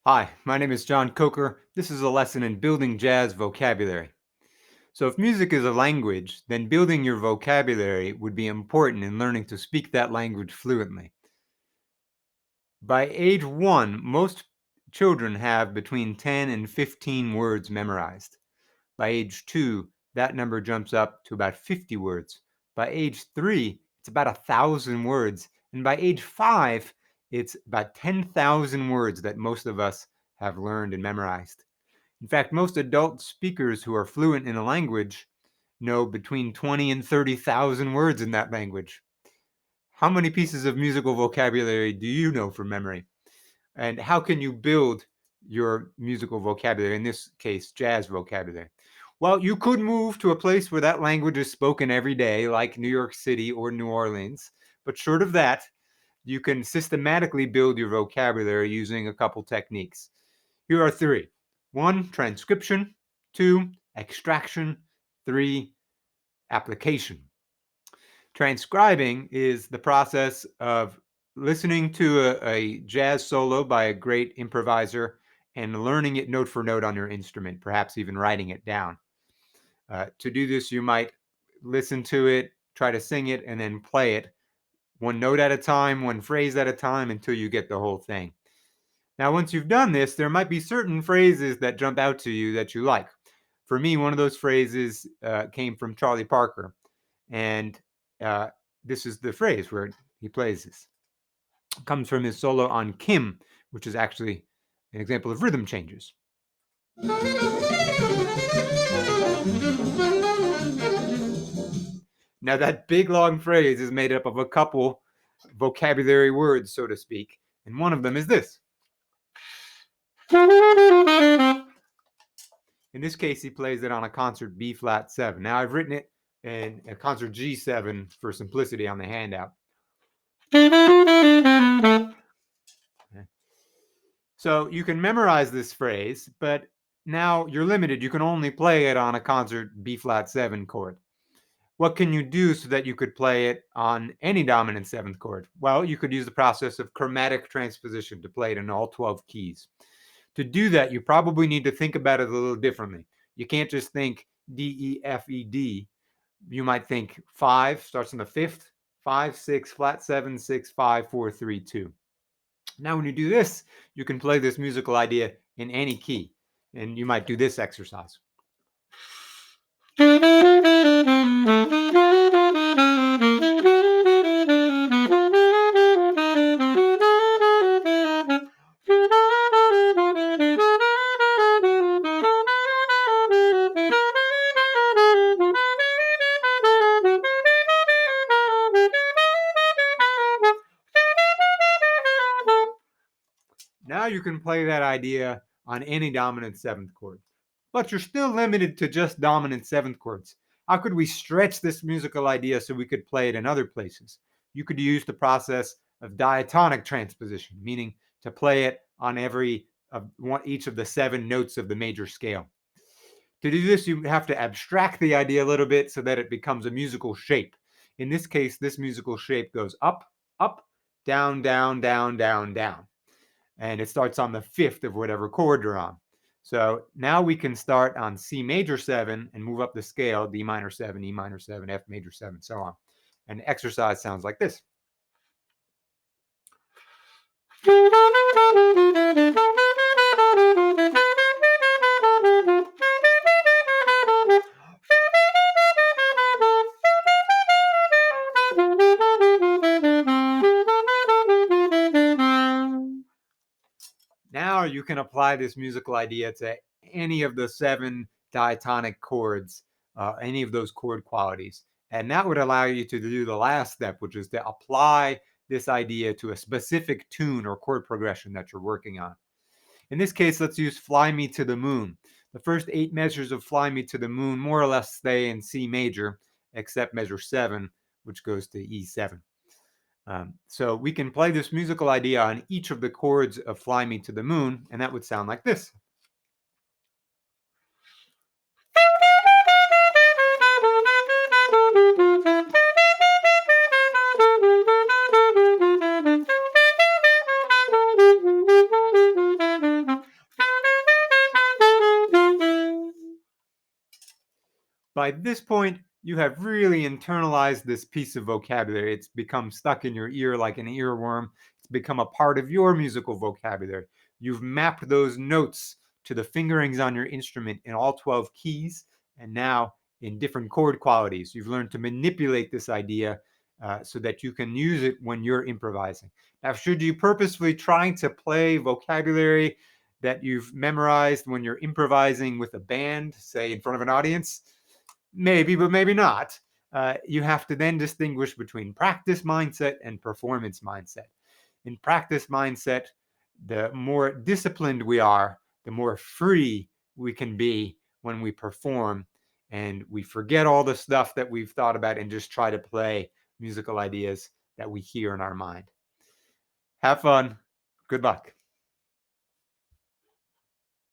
Hi, my name is John Kocur. This is a lesson in building jazz vocabulary. So if music is a language, then building your vocabulary would be important in learning to speak that language fluently. By age 1, most children have between 10 and 15 words memorized. By age 2, that number jumps up to about 50 words. By age 3, it's about 1,000 words. And by age 5, it's about 10,000 words that most of us have learned and memorized. In fact, most adult speakers who are fluent in a language know between 20 and 30,000 words in that language. How many pieces of musical vocabulary do you know from memory? And how can you build your musical vocabulary, in this case, jazz vocabulary? Well, you could move to a place where that language is spoken every day, like New York City or New Orleans. But short of that, you can systematically build your vocabulary using a couple techniques. Here are 3. 1, transcription. 2, extraction. 3, application. Transcribing is the process of listening to a jazz solo by a great improviser and learning it note for note on your instrument, perhaps even writing it down. To do this, you might listen to it, try to sing it, and then play it one note at a time, one phrase at a time, until you get the whole thing. Now, once you've done this, there might be certain phrases that jump out to you that you like. For me, one of those phrases came from Charlie Parker, and this is the phrase where he plays this. It comes from his solo on Kim, which is actually an example of rhythm changes. Now, that big long phrase is made up of a couple vocabulary words, so to speak, and one of them is this. In this case, he plays it on a concert B flat 7. Now, I've written it in a concert G7 for simplicity on the handout. So you can memorize this phrase, but now you're limited. You can only play it on a concert B flat 7 chord. What can you do so that you could play it on any dominant 7th chord? Well, you could use the process of chromatic transposition to play it in all 12 keys. To do that, you probably need to think about it a little differently. You can't just think D, E, F, E, D. You might think 5 starts on the 5th, 5, 6, flat 7, 6, 5, 4, 3, 2. Now, when you do this, you can play this musical idea in any key. And you might do this exercise. Now you can play that idea on any dominant 7th chord. But you're still limited to just dominant 7th chords. How could we stretch this musical idea so we could play it in other places? You could use the process of diatonic transposition, meaning to play it on each of the 7 notes of the major scale. To do this, you have to abstract the idea a little bit so that it becomes a musical shape. In this case, this musical shape goes up, up, down, down, down, down, down. And it starts on the 5th of whatever chord you're on. So now we can start on C major 7 and move up the scale, D minor 7, E minor 7, F major 7, so on. And the exercise sounds like this. Now you can apply this musical idea to any of the 7 diatonic chords, any of those chord qualities. And that would allow you to do the last step, which is to apply this idea to a specific tune or chord progression that you're working on. In this case, let's use Fly Me to the Moon. The first 8 measures of Fly Me to the Moon more or less stay in C major, except measure 7, which goes to E7. So we can play this musical idea on each of the chords of Fly Me to the Moon, and that would sound like this. By this point, you have really internalized this piece of vocabulary. It's become stuck in your ear like an earworm. It's become a part of your musical vocabulary. You've mapped those notes to the fingerings on your instrument in all 12 keys, and now in different chord qualities. You've learned to manipulate this idea so that you can use it when you're improvising. Now, should you purposefully try to play vocabulary that you've memorized when you're improvising with a band, say in front of an audience? Maybe, but maybe not. You have to then distinguish between practice mindset and performance mindset. In practice mindset, the more disciplined we are, the more free we can be when we perform, and we forget all the stuff that we've thought about and just try to play musical ideas that we hear in our mind. Have fun. Good luck.